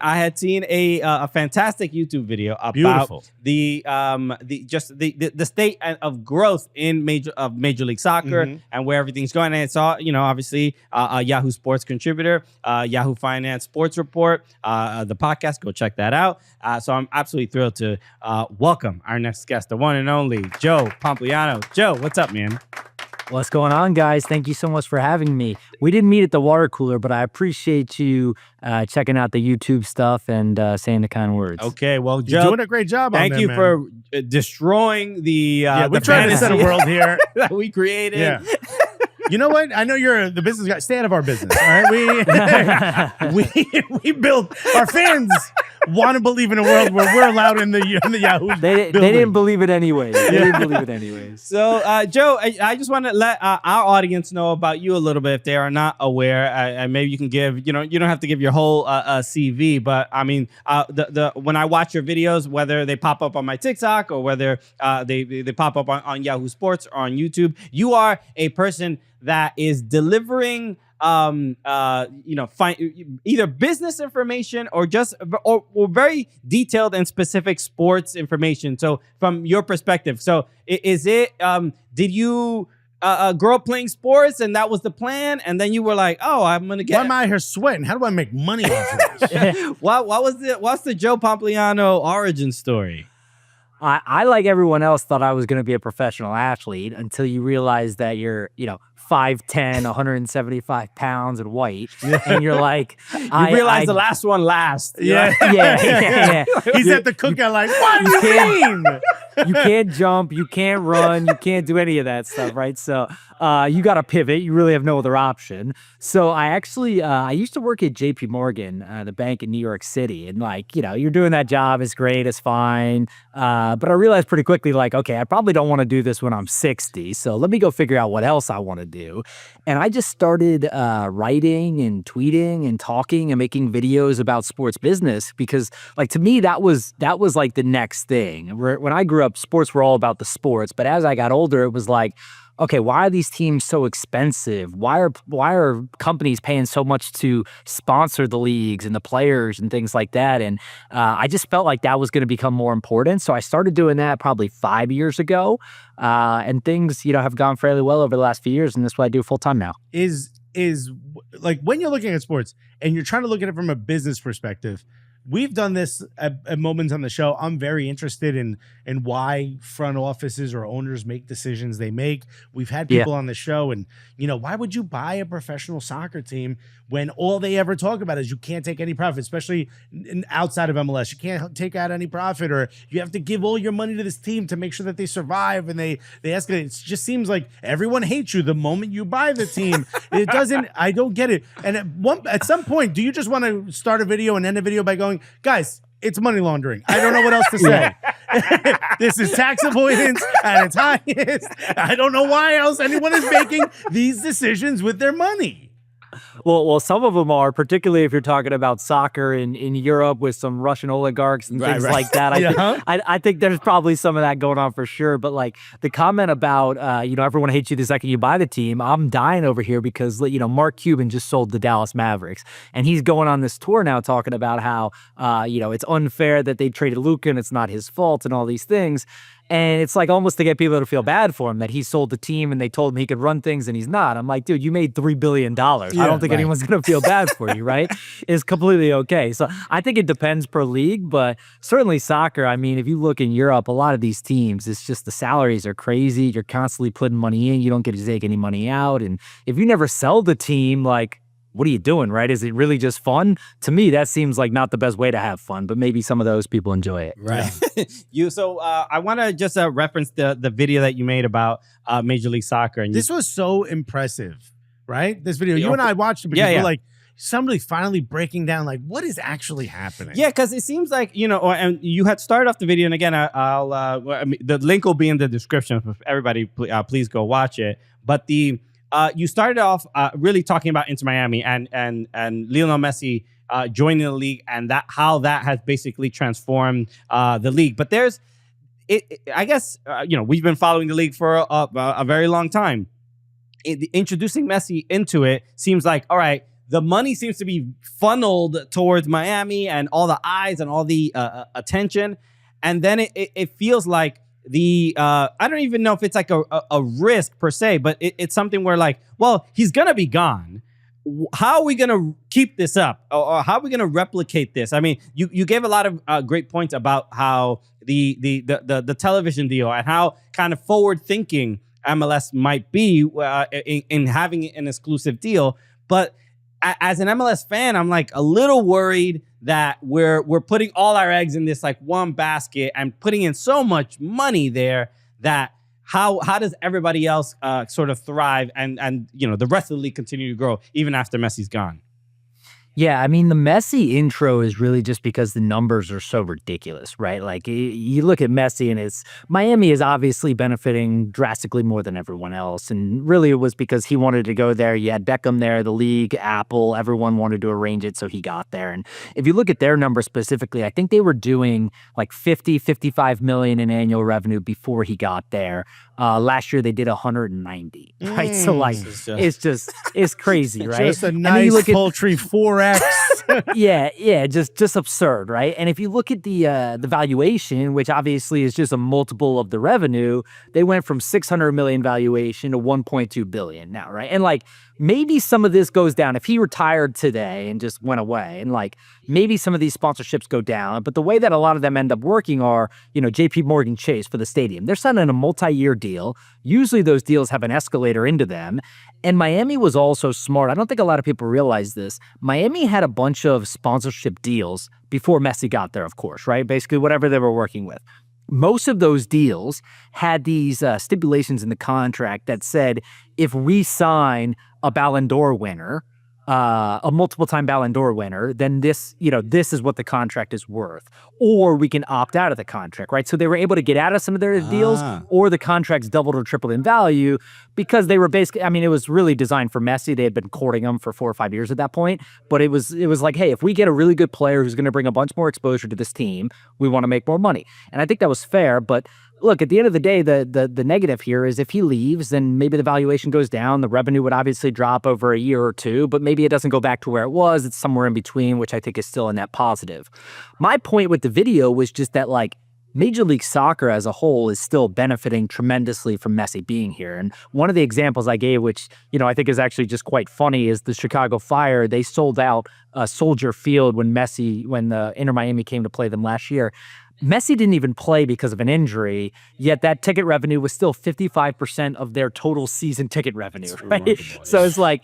I had seen a fantastic YouTube video about the state of growth in Major League Soccer and where everything's going. And I saw, obviously a Yahoo Sports contributor, Yahoo Finance Sports Report, the podcast. Go check that out. So I'm absolutely thrilled to welcome our next guest, the one and only Joe Pompliano. Joe, what's up, man? What's going on, guys? Thank you so much for having me. We didn't meet at the water cooler, but I appreciate you checking out the YouTube stuff and saying the kind words. Okay, well, Joe, you're doing a great job. Thank you for destroying the we're trying to set a world here that we created. Yeah. You know what? I know you're the business guy. Stay out of our business. All right, we build. Our fans want to believe in a world where we're allowed in the Yahoo. They didn't believe it anyways. They didn't believe it anyways. So, Joe, I just want to let our audience know about you a little bit if they are not aware. And maybe you can give, you don't have to give your whole CV, but I mean, when I watch your videos, whether they pop up on my TikTok or whether they pop up on Yahoo Sports or on YouTube, you are a person that is delivering either business information or just or very detailed and specific sports information. So from your perspective, so is it did you grow up playing sports and that was the plan, and then you were like, oh, I'm gonna get, why am I here sweating? How do I make money off of this? what's the Joe Pompliano origin story? I, like everyone else, thought I was going to be a professional athlete until you realize that you're, 5'10", 175 pounds and white. And you're like... You realize the last one last. Yeah. Yeah. He's at the cookout like, what do you mean? You can't jump, you can't run, you can't do any of that stuff, right? So you got to pivot. You really have no other option. So I actually, I used to work at JP Morgan, the bank in New York City. And you're doing that job. It's great. It's fine. But I realized pretty quickly, okay, I probably don't want to do this when I'm 60. So let me go figure out what else I want to do. And I just started writing and tweeting and talking and making videos about sports business because, to me, that was like the next thing. When I grew up, sports were all about the sports. But as I got older, it was like, okay, why are these teams so expensive? Why are companies paying so much to sponsor the leagues and the players and things like that? And I just felt like that was going to become more important. So I started doing that probably 5 years ago. And things, have gone fairly well over the last few years. And that's what I do full time now. Is like when you're looking at sports and you're trying to look at it from a business perspective, we've done this at moments on the show. I'm very interested in why front offices or owners make decisions they make. We've had people on the show, and why would you buy a professional soccer team when all they ever talk about is you can't take any profit, especially outside of MLS. You can't take out any profit, or you have to give all your money to this team to make sure that they survive. And they escalate. It just seems like everyone hates you the moment you buy the team. It doesn't. I don't get it. And at some point, do you just want to start a video and end a video by going, guys, it's money laundering? I don't know what else to say. This is tax avoidance at its highest. I don't know why else anyone is making these decisions with their money. Well, some of them are, particularly if you're talking about soccer in Europe with some Russian oligarchs and things like that. I think there's probably some of that going on for sure. But the comment about, everyone hates you the second you buy the team, I'm dying over here because, Mark Cuban just sold the Dallas Mavericks. And he's going on this tour now talking about how, it's unfair that they traded Luka and it's not his fault and all these things. And it's almost to get people to feel bad for him that he sold the team and they told him he could run things and he's not. I'm like, dude, you made $3 billion. I don't think anyone's going to feel bad for you, right? It's completely okay. So I think it depends per league, but certainly soccer. I mean, if you look in Europe, a lot of these teams, it's just the salaries are crazy. You're constantly putting money in. You don't get to take any money out. And if you never sell the team, what are you doing, right? Is it really just fun? To me, that seems like not the best way to have fun, but maybe some of those people enjoy it. Right. I want to just reference the video that you made about Major League Soccer. And this was so impressive, right? This video, you and I watched it because we're like, somebody finally breaking down what is actually happening. Yeah, because it seems like, and you had started off the video, and again, the link will be in the description for everybody. Please go watch it. But you started off really talking about Inter Miami and Lionel Messi joining the league and how that has basically transformed the league. But I guess we've been following the league for a very long time. Introducing Messi into it seems like, all right, the money seems to be funneled towards Miami and all the eyes and all the attention. And then it feels like I don't even know if it's like a risk per se, but it's something where like, well, he's going to be gone. How are we going to keep this up? Or how are we going to replicate this? I mean, you gave a lot of great points about how the television deal and how kind of forward thinking MLS might be in having an exclusive deal. But as an MLS fan, I'm like a little worried that we're putting all our eggs in this like one basket and putting in so much money there that how does everybody else sort of thrive and the rest of the league continue to grow even after Messi's gone? Yeah, I mean, the Messi intro is really just because the numbers are so ridiculous, right? Like, you look at Messi and Miami is obviously benefiting drastically more than everyone else. And really, it was because he wanted to go there. You had Beckham there, the league, Apple, everyone wanted to arrange it, so he got there. And if you look at their numbers specifically, I think they were doing like 55 million in annual revenue before he got there. Last year, they did 190, right? So, like, it's crazy, right? Just a nice poultry 4X. yeah, just absurd, right? And if you look at the valuation, which obviously is just a multiple of the revenue, they went from 600 million valuation to 1.2 billion now, right? And like maybe some of this goes down if he retired today and just went away, and like maybe some of these sponsorships go down. But the way that a lot of them end up working are, JP Morgan Chase for the stadium. They're signing a multi-year deal. Usually those deals have an escalator into them. And Miami was also smart. I don't think a lot of people realize this. Miami had a bunch of sponsorship deals before Messi got there, of course, right? Basically, whatever they were working with. Most of those deals had these stipulations in the contract that said, if we sign a Ballon d'Or winner, a multiple-time Ballon d'Or winner, then this is what the contract is worth. Or we can opt out of the contract, right? So they were able to get out of some of their deals, or the contracts doubled or tripled in value because they were basically, I mean, it was really designed for Messi. They had been courting him for 4 or 5 years at that point. But it was like, hey, if we get a really good player who's going to bring a bunch more exposure to this team, we want to make more money. And I think that was fair, but look, at the end of the day, the negative here is if he leaves, then maybe the valuation goes down. The revenue would obviously drop over a year or two, but maybe it doesn't go back to where it was. It's somewhere in between, which I think is still a net positive. My point with the video was just that, like, Major League Soccer as a whole is still benefiting tremendously from Messi being here. And one of the examples I gave, which, I think is actually just quite funny, is the Chicago Fire. They sold out Soldier Field when the Inter Miami came to play them last year. Messi didn't even play because of an injury, yet that ticket revenue was still 55% of their total season ticket revenue, right? So it's like,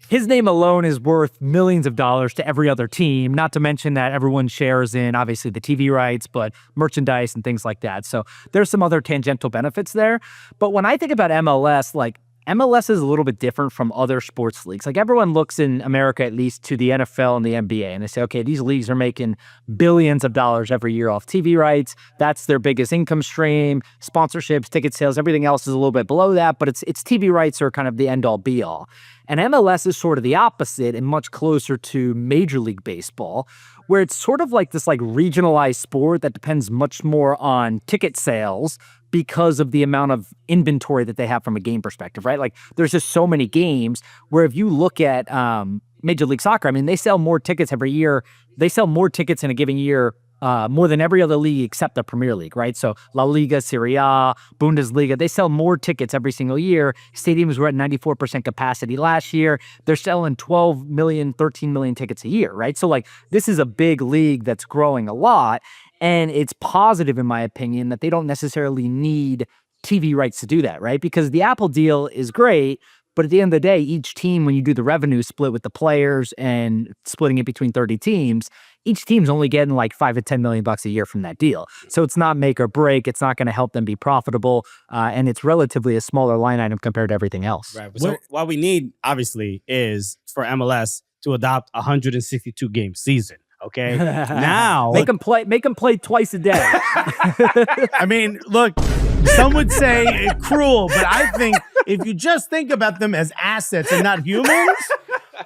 his name alone is worth millions of dollars to every other team, not to mention that everyone shares in, obviously, the TV rights, but merchandise and things like that. So there's some other tangential benefits there. But when I think about MLS, like, MLS is a little bit different from other sports leagues. Like, everyone looks in America, at least, to the NFL and the NBA, and they say, okay, these leagues are making billions of dollars every year off TV rights. That's their biggest income stream. Sponsorships, ticket sales, everything else is a little bit below that, but it's TV rights are kind of the end-all, be-all. And MLS is sort of the opposite and much closer to Major League Baseball, where it's sort of like this like regionalized sport that depends much more on ticket sales because of the amount of inventory that they have from a game perspective, right? Like, there's just so many games where if you look at Major League Soccer, I mean, they sell more tickets every year. They sell more tickets in a given year more than every other league except the Premier League, right? So La Liga, Serie A, Bundesliga, they sell more tickets every single year. Stadiums were at 94% capacity last year. They're selling 12 million, 13 million tickets a year, right? So, like, this is a big league that's growing a lot. And it's positive, in my opinion, that they don't necessarily need TV rights to do that, right? Because the Apple deal is great, but at the end of the day, each team, when you do the revenue split with the players and splitting it between 30 teams, each team's only getting like $5 to $10 million a year from that deal. So it's not make or break. It's not going to help them be profitable. And it's relatively a smaller line item compared to everything else. Right. So what we need, obviously, is for MLS to adopt a 162 game season. Okay. Now make them play twice a day. I mean, look, some would say cruel, but I think if you just think about them as assets and not humans,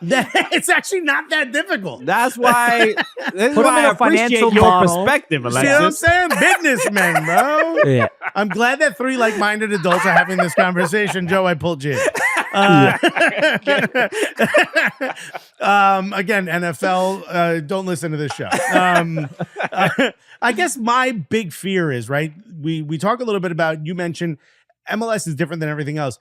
then it's actually not that difficult. That's why I appreciate your perspective, Alexis. See what I'm saying? Businessmen, bro. Yeah. I'm glad that three like-minded adults are having this conversation. Joe, I pulled you. Again, NFL, don't listen to this show. I guess my big fear is, right, we talk a little bit about, you mentioned MLS is different than everything else.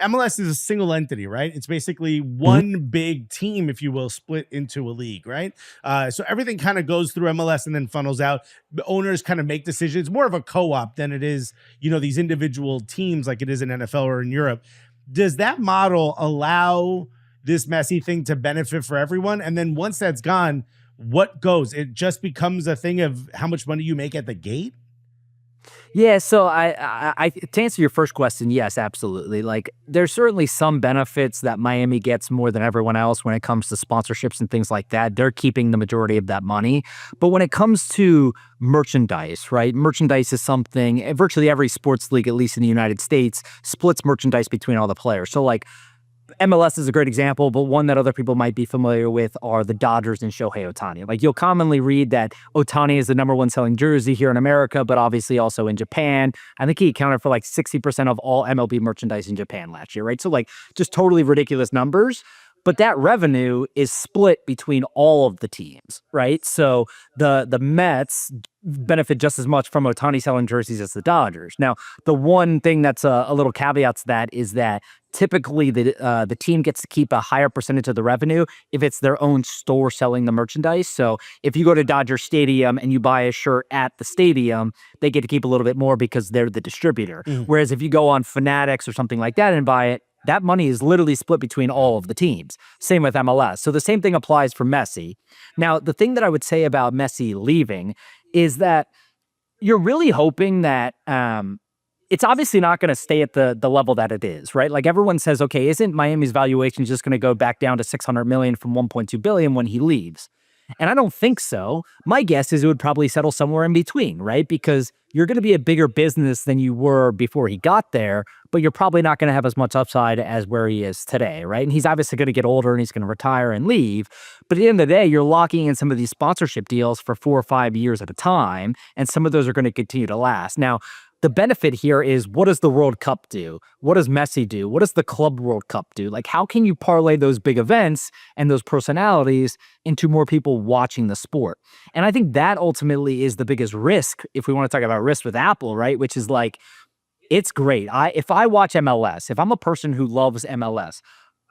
MLS is a single entity, right? It's basically one big team, if you will, split into a league, right? So everything kind of goes through MLS and then funnels out. The owners kind of make decisions. More of a co-op than it is, these individual teams like it is in NFL or in Europe. Does that model allow this Messi thing to benefit for everyone? And then once that's gone, what goes? It just becomes a thing of how much money you make at the gate? Yeah, so I to answer your first question, yes, absolutely. Like, there's certainly some benefits that Miami gets more than everyone else when it comes to sponsorships and things like that. They're keeping the majority of that money. But when it comes to merchandise, right? Merchandise is something, virtually every sports league, at least in the United States, splits merchandise between all the players. So like, MLS is a great example, but one that other people might be familiar with are the Dodgers and Shohei Ohtani. Like, you'll commonly read that Ohtani is the #1 selling jersey here in America, but obviously also in Japan. I think he accounted for like 60% of all MLB merchandise in Japan last year, right? So like, just totally ridiculous numbers. But that revenue is split between all of the teams, right? So the Mets benefit just as much from Ohtani selling jerseys as the Dodgers. Now, the one thing that's a little caveat to that is that typically the team gets to keep a higher percentage of the revenue if it's their own store selling the merchandise. So if you go to Dodger Stadium and you buy a shirt at the stadium, they get to keep a little bit more because they're the distributor. Whereas if you go on Fanatics or something like that and buy it, that money is literally split between all of the teams. Same with MLS. So the same thing applies for Messi. Now, the thing that I would say about Messi leaving is that you're really hoping that it's obviously not going to stay at the level that it is, right? Like, everyone says, okay, isn't Miami's valuation just going to go back down to $600 million from $1.2 billion when he leaves? And I don't think so. My guess is it would probably settle somewhere in between, right? Because you're going to be a bigger business than you were before he got there, but you're probably not going to have as much upside as where he is today, right? And he's obviously going to get older and he's going to retire and leave. But at the end of the day, you're locking in some of these sponsorship deals for 4 or 5 years at a time, and some of those are going to continue to last. Now, the benefit here is, what does the World Cup do? What does Messi do? What does the Club World Cup do? Like, how can you parlay those big events and those personalities into more people watching the sport? And I think that ultimately is the biggest risk, if we want to talk about risk with Apple, right? Which is like, it's great. If I watch MLS, if I'm a person who loves MLS,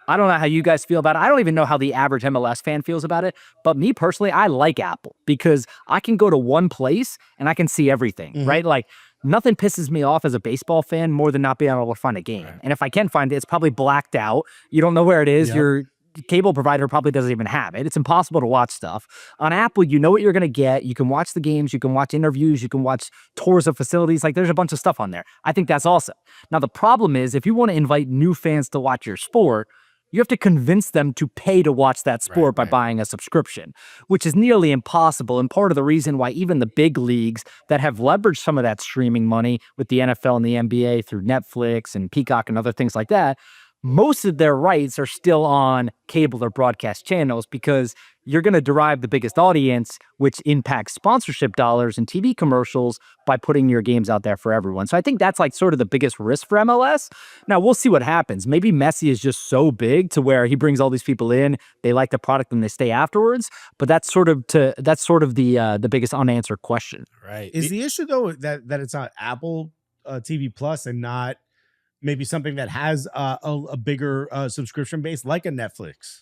I don't know how you guys feel about it. I don't even know how the average MLS fan feels about it. But me personally, I like Apple because I can go to one place and I can see everything, right? Like, nothing pisses me off as a baseball fan more than not being able to find a game. And if I can find it, it's probably blacked out. You don't know where it is. Your cable provider probably doesn't even have it. It's impossible to watch stuff. On Apple, you know what you're going to get. You can watch the games. You can watch interviews. You can watch tours of facilities. Like, there's a bunch of stuff on there. I think that's awesome. Now, the problem is, if you want to invite new fans to watch your sport, you have to convince them to pay to watch that sport by buying a subscription, which is nearly impossible. And part of the reason why even the big leagues that have leveraged some of that streaming money with the NFL and the NBA through Netflix and Peacock and other things like that, most of their rights are still on cable or broadcast channels, because you're going to derive the biggest audience, which impacts sponsorship dollars and TV commercials, by putting your games out there for everyone. So I think that's like sort of the biggest risk for MLS. Now, we'll see what happens. Maybe Messi is just so big to where he brings all these people in, they like the product and they stay afterwards. But that's sort of the biggest unanswered question. Right. Is the issue though that it's on Apple TV Plus and not maybe something that has a bigger subscription base like a Netflix?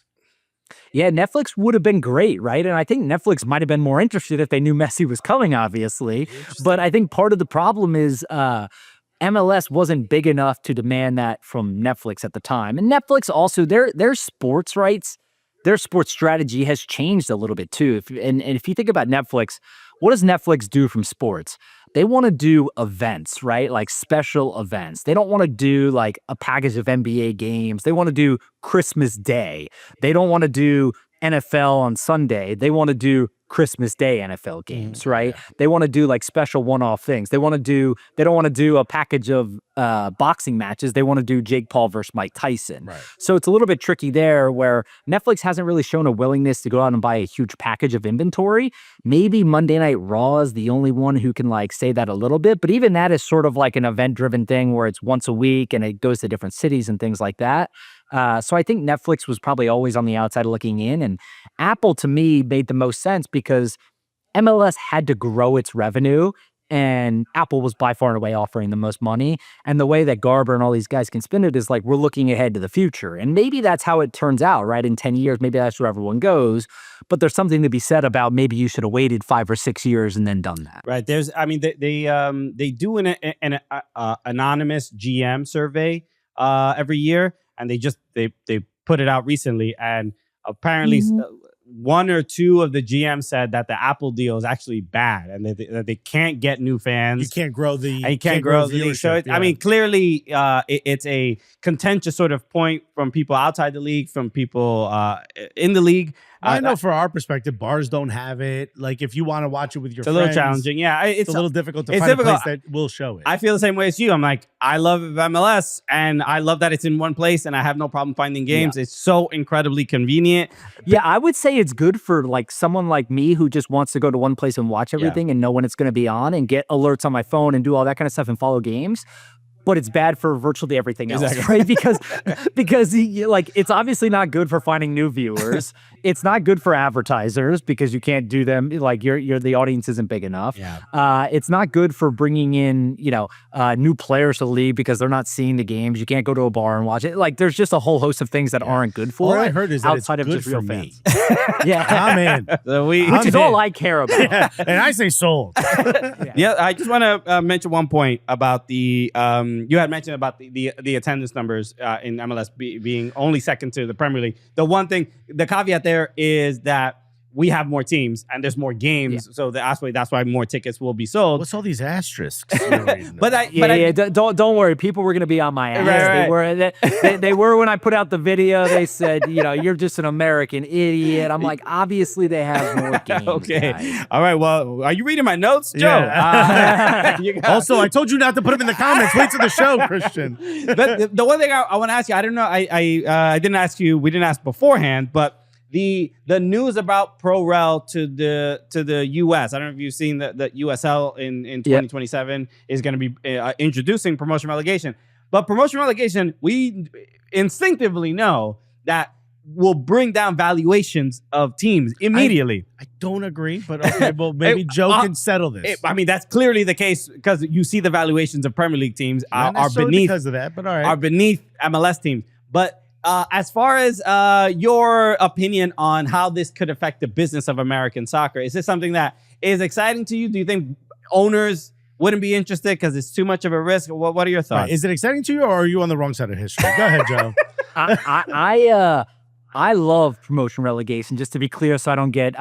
Yeah, Netflix would have been great, right? And I think Netflix might have been more interested if they knew Messi was coming, obviously. But I think part of the problem is MLS wasn't big enough to demand that from Netflix at the time. And Netflix also, their sports rights, their sports strategy has changed a little bit too. And if you think about Netflix, what does Netflix do from sports? They want to do events, right? Like special events. They don't want to do like a package of NBA games. They want to do Christmas Day. They don't want to do NFL on Sunday. They want to do Christmas Day NFL games, right? Yeah. They want to do like special one-off things. They don't want to do a package of boxing matches. They want to do Jake Paul versus Mike Tyson. Right. So it's a little bit tricky there, where Netflix hasn't really shown a willingness to go out and buy a huge package of inventory. Maybe Monday Night Raw is the only one who can like say that a little bit, but even that is sort of like an event-driven thing where it's once a week and it goes to different cities and things like that. So I think Netflix was probably always on the outside looking in, and Apple to me made the most sense because MLS had to grow its revenue, and Apple was by far and away offering the most money. And the way that Garber and all these guys can spin it is like, we're looking ahead to the future. And maybe that's how it turns out, right? In 10 years, maybe that's where everyone goes. But there's something to be said about maybe you should have waited 5 or 6 years and then done that. Right. There's, I mean, they do an anonymous GM survey every year, and they put it out recently, and apparently one or two of the GMs said that the Apple deal is actually bad, and that they can't get new fans. You can't grow the league. So I mean, clearly, it's a contentious sort of point from people outside the league, from people in the league. I know for our perspective, bars don't have it. Like if you want to watch it with your friends, it's a little challenging. Yeah, it's a little difficult to find a place that will show it. I feel the same way as you. I'm like, I love MLS, and I love that it's in one place, and I have no problem finding games. Yeah. It's so incredibly convenient. Yeah, I would say it's good for like someone like me who just wants to go to one place and watch everything and know when it's going to be on and get alerts on my phone and do all that kind of stuff and follow games. But it's bad for virtually everything else, right? Because like it's obviously not good for finding new viewers. It's not good for advertisers because you can't do them. Like the audience isn't big enough. Yeah. It's not good for bringing in new players to the league because they're not seeing the games. You can't go to a bar and watch it. Like there's just a whole host of things that aren't good for it. All I heard is that outside it's of good just real for fans. Yeah, I'm in. So which is all I care about. Yeah. And I say sold. Yeah, I just want to mention one point about the you had mentioned about the attendance numbers in MLS being only second to the Premier League. The one thing, the caveat there is that we have more teams and there's more games, so that's why more tickets will be sold. What's all these asterisks? Don't worry, people were going to be on my ass. Right. They were when I put out the video. They said, you're just an American idiot. I'm like, obviously they have more games. Okay, guys. all right. Well, are you reading my notes, Joe? Yeah. Also, I told you not to put them in the comments. Wait till the show, Christian. But the one thing I want to ask you, I don't know, I didn't ask you. We didn't ask beforehand, but. The news about ProRel to the US. I don't know if you've seen that USL in 2027 is going to be introducing promotion relegation. But promotion relegation, we instinctively know that will bring down valuations of teams immediately. I don't agree, but okay, well, maybe Joe can settle this. I mean, that's clearly the case because you see the valuations of Premier League teams are beneath because of that, but all right, are beneath MLS teams. But as far as your opinion on how this could affect the business of American soccer, is this something that is exciting to you? Do you think owners wouldn't be interested because it's too much of a risk? What are your thoughts? Right. Is it exciting to you, or are you on the wrong side of history? Go ahead, Joe. I love promotion relegation. Just to be clear, so I don't get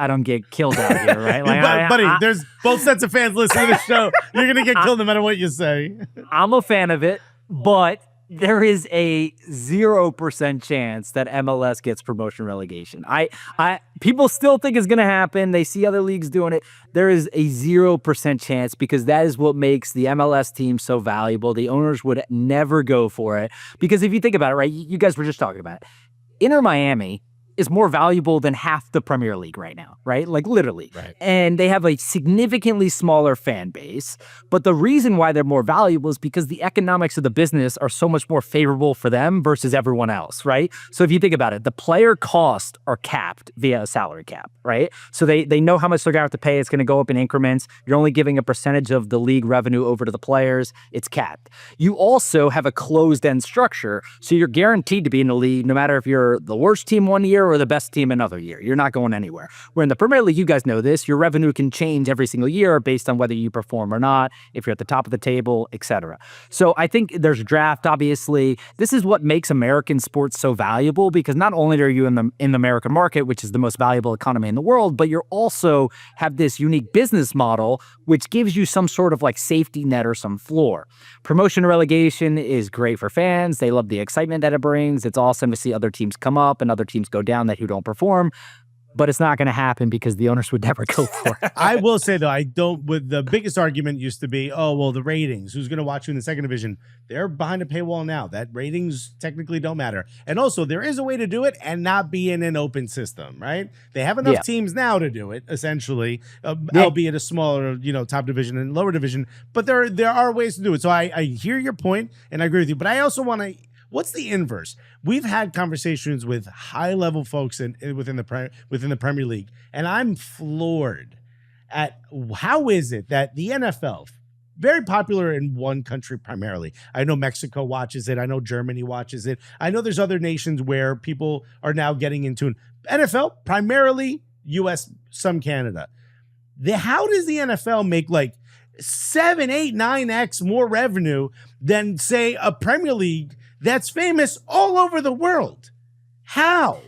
killed out here, right? Like, buddy, there's both sets of fans listening to the show. You're gonna get killed no matter what you say. I'm a fan of it, but there is a 0% chance that MLS gets promotion relegation. People still think it's going to happen. They see other leagues doing it. There is a 0% chance because that is what makes the MLS team so valuable. The owners would never go for it because if you think about it, right, you guys were just talking about it. Inter Miami is more valuable than half the Premier League right now, right? Like literally. Right. And they have a significantly smaller fan base. But the reason why they're more valuable is because the economics of the business are so much more favorable for them versus everyone else, right? So if you think about it, the player costs are capped via a salary cap, right? So they know how much they're going to have to pay. It's going to go up in increments. You're only giving a percentage of the league revenue over to the players. It's capped. You also have a closed-end structure, so you're guaranteed to be in the league no matter if you're the worst team one year or the best team another year. You're not going anywhere. Where in the Premier League, you guys know this, your revenue can change every single year based on whether you perform or not, if you're at the top of the table, etc. So I think there's a draft, obviously. This is what makes American sports so valuable because not only are you in the American market, which is the most valuable economy in the world, but you also have this unique business model which gives you some sort of like safety net or some floor. Promotion and relegation is great for fans. They love the excitement that it brings. It's awesome to see other teams come up and other teams go down that who don't perform, but it's not going to happen because the owners would never go for it. I will say, though, the biggest argument used to be, oh, well, the ratings, who's going to watch you in the second division? They're behind a paywall now. That ratings technically don't matter. And also, there is a way to do it and not be in an open system, right? They have enough teams now to do it, essentially, albeit a smaller, top division and lower division. But there are ways to do it. So I hear your point, and I agree with you. But I also want to What's the inverse? We've had conversations with high-level folks within the Premier League, and I'm floored at how is it that the NFL, very popular in one country primarily. I know Mexico watches it. I know Germany watches it. I know there's other nations where people are now getting into it. NFL, primarily US, some Canada. How does the NFL make like 7, 8, 9x more revenue than, say, a Premier League that's famous all over the world? How?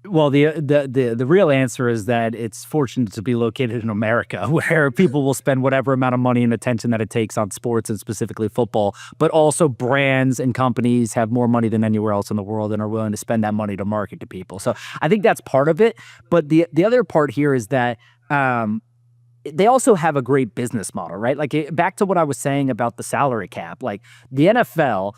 Well, the real answer is that it's fortunate to be located in America, where people will spend whatever amount of money and attention that it takes on sports and specifically football, but also brands and companies have more money than anywhere else in the world and are willing to spend that money to market to people. So I think that's part of it. But the other part here is that they also have a great business model, right? Like back to what I was saying about the salary cap, like the NFL,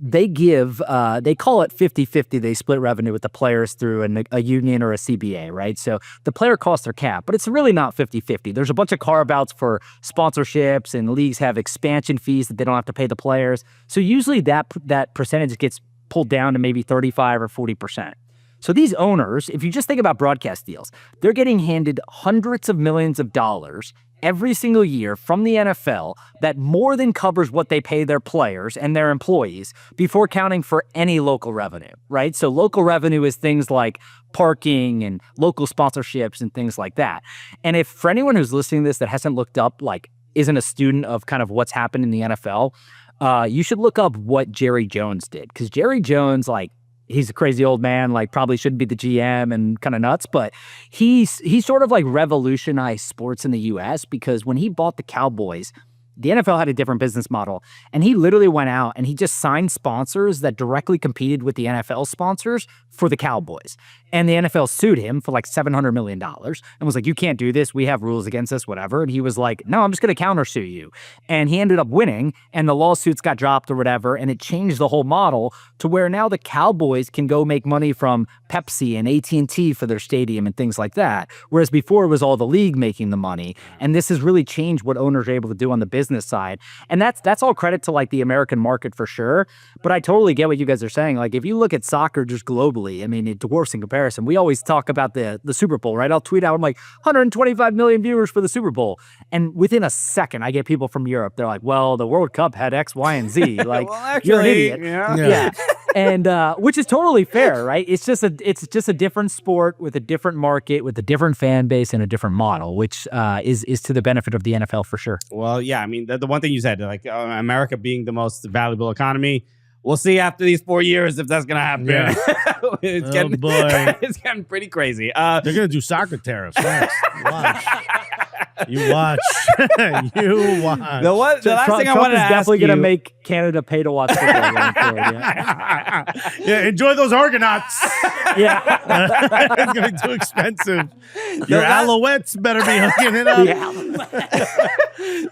they call it 50-50. They split revenue with the players through a union or a CBA, right? So the player costs their cap, but it's really not 50-50. There's a bunch of carve-outs for sponsorships, and leagues have expansion fees that they don't have to pay the players. So usually that percentage gets pulled down to maybe 35 or 40%. So these owners, if you just think about broadcast deals, they're getting handed hundreds of millions of dollars every single year from the NFL that more than covers what they pay their players and their employees before counting for any local revenue, right? So local revenue is things like parking and local sponsorships and things like that. And if for anyone who's listening to this that hasn't looked up, like isn't a student of kind of what's happened in the NFL, you should look up what Jerry Jones did. Because Jerry Jones, like, he's a crazy old man, like probably shouldn't be the GM and kind of nuts, but he sort of like revolutionized sports in the US because when he bought the Cowboys, the NFL had a different business model, and he literally went out and he just signed sponsors that directly competed with the NFL sponsors for the Cowboys. And the NFL sued him for like $700 million and was like, you can't do this. We have rules against this, whatever. And he was like, no, I'm just going to countersue you. And he ended up winning, and the lawsuits got dropped or whatever. And it changed the whole model to where now the Cowboys can go make money from Pepsi and AT&T for their stadium and things like that. Whereas before it was all the league making the money. And this has really changed what owners are able to do on the business side. And that's all credit to like the American market for sure. But I totally get what you guys are saying. Like if you look at soccer just globally, I mean, it dwarfs in comparison. We always talk about the Super Bowl, right? I'll tweet out, I'm like, 125 million viewers for the Super Bowl. And within a second, I get people from Europe. They're like, well, the World Cup had X, Y, and Z. Like, well, actually, you're an idiot. Yeah. And which is totally fair, right? It's just a different sport with a different market, with a different fan base and a different model, which is to the benefit of the NFL for sure. Well, yeah, I mean, the one thing you said, like America being the most valuable economy, we'll see after these 4 years if that's going to happen. Yeah. It's getting pretty crazy. They're going to do soccer tariffs next. Watch. You watch. You watch. The last thing I wanted to ask you. Definitely going to make Canada pay to watch football going forward. Yeah, enjoy those Argonauts. Yeah. It's going to be too expensive. Your Alouettes better be hooking it up.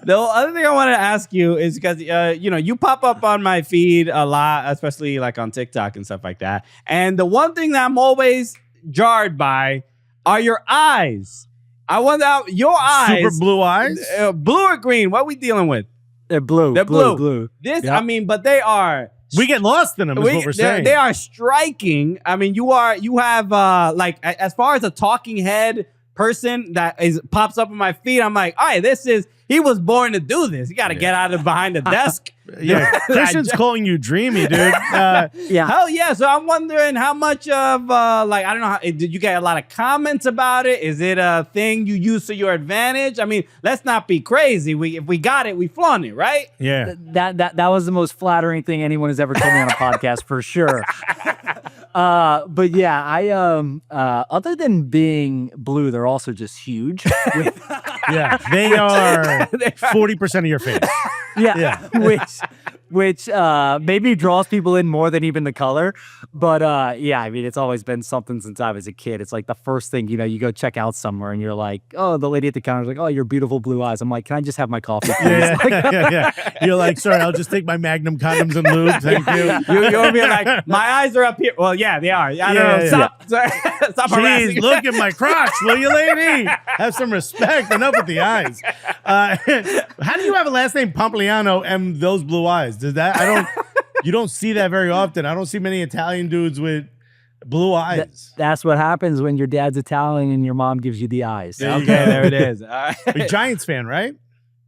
The other thing I wanted to ask you is because, you pop up on my feed a lot, especially like on TikTok and stuff like that. And the one thing that I'm always jarred by are your eyes. I wonder how your eyes. Super blue eyes? Blue or green? What are we dealing with? They're blue. They're blue. This, yep. I mean, but they are. We get lost in them, is what we're saying. They are striking. I mean, you have, like, as far as a talking head person that pops up on my feed, I'm like, all right, he was born to do this. You got to get out of behind the desk. Yeah, Christian's calling you dreamy, dude. Yeah. Hell yeah. So I'm wondering how much of, I don't know, did you get a lot of comments about it? Is it a thing you use to your advantage? I mean, let's not be crazy. If we got it, we flaunt it, right? Yeah. That was the most flattering thing anyone has ever told me on a podcast, for sure. But yeah, I other than being blue, they're also just huge. Yeah, they are 40% of your face. Yeah. Which maybe draws people in more than even the color. But yeah, I mean, it's always been something since I was a kid. It's like the first thing, you go check out somewhere and you're like, oh, the lady at the counter is like, oh, your beautiful blue eyes. I'm like, can I just have my coffee, please? Yeah. You're like, sorry, I'll just take my Magnum condoms and lube. Thank you. You'll be like, my eyes are up here. Well, yeah, they are. I don't know. Stop harassing. Jeez, look at my crotch, will you, lady? Have some respect. Enough with the eyes. How do you have a last name Pompliano and those blue eyes? Does that? I don't. You don't see that very often. I don't see many Italian dudes with blue eyes. That's what happens when your dad's Italian and your mom gives you the eyes. Okay, there it is. All right. Big Giants fan, right?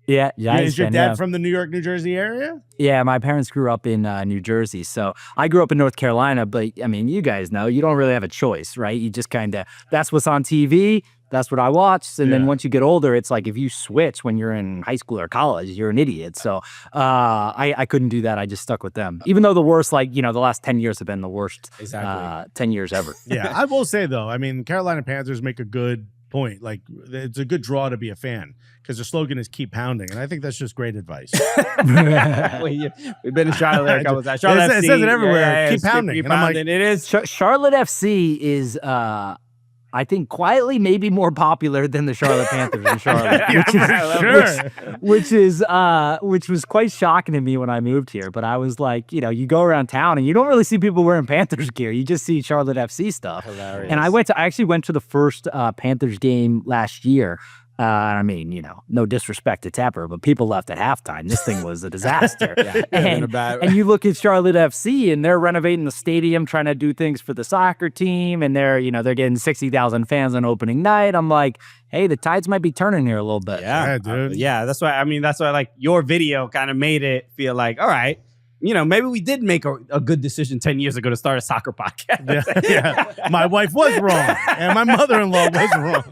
Yeah, Giants Is your fan, dad yeah. from the New York, New Jersey area? Yeah, my parents grew up in New Jersey. So I grew up in North Carolina, but I mean, you guys know, you don't really have a choice, right? You just kind of, that's what's on TV. That's what I watched. And then once you get older, it's like if you switch when you're in high school or college, you're an idiot. So I couldn't do that. I just stuck with them. Even though the worst, like, the last 10 years have been the worst 10 years ever. Yeah, I will say, though, I mean, Carolina Panthers make a good point. Like, it's a good draw to be a fan because the slogan is keep pounding. And I think that's just great advice. We've been in Charlotte a couple times. Charlotte It FC, says it everywhere. Keep pounding. Keep And I'm like, pounding. It is. Charlotte FC is, I think, quietly maybe more popular than the Charlotte Panthers in Charlotte, which was quite shocking to me when I moved here. But I was like, you go around town and you don't really see people wearing Panthers gear. You just see Charlotte FC stuff. Hilarious. And I actually went to the first Panthers game last year. I mean, no disrespect to Tapper, but people left at halftime. This thing was a disaster. And you look at Charlotte FC, and they're renovating the stadium, trying to do things for the soccer team, and they're getting 60,000 fans on opening night. I'm like, hey, the tides might be turning here a little bit. Yeah, dude. That's why. I mean, that's why. Like your video kind of made it feel like, all right. Maybe we did make a good decision 10 years ago to start a soccer podcast. Yeah. My wife was wrong, and my mother-in-law was wrong.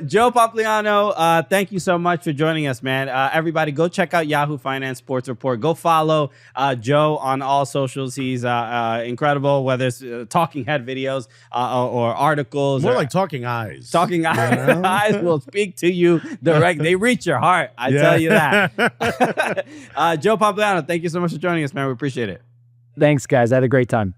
Joe Pompliano, thank you so much for joining us, man. Everybody, go check out Yahoo Finance Sports Report. Go follow Joe on all socials. He's incredible, whether it's talking head videos or articles. More like talking eyes. Talking eyes will speak to you direct. They reach your heart. I tell you that. Joe Pompliano, thank you so much for joining us, man. We appreciate it. Thanks, guys. I had a great time.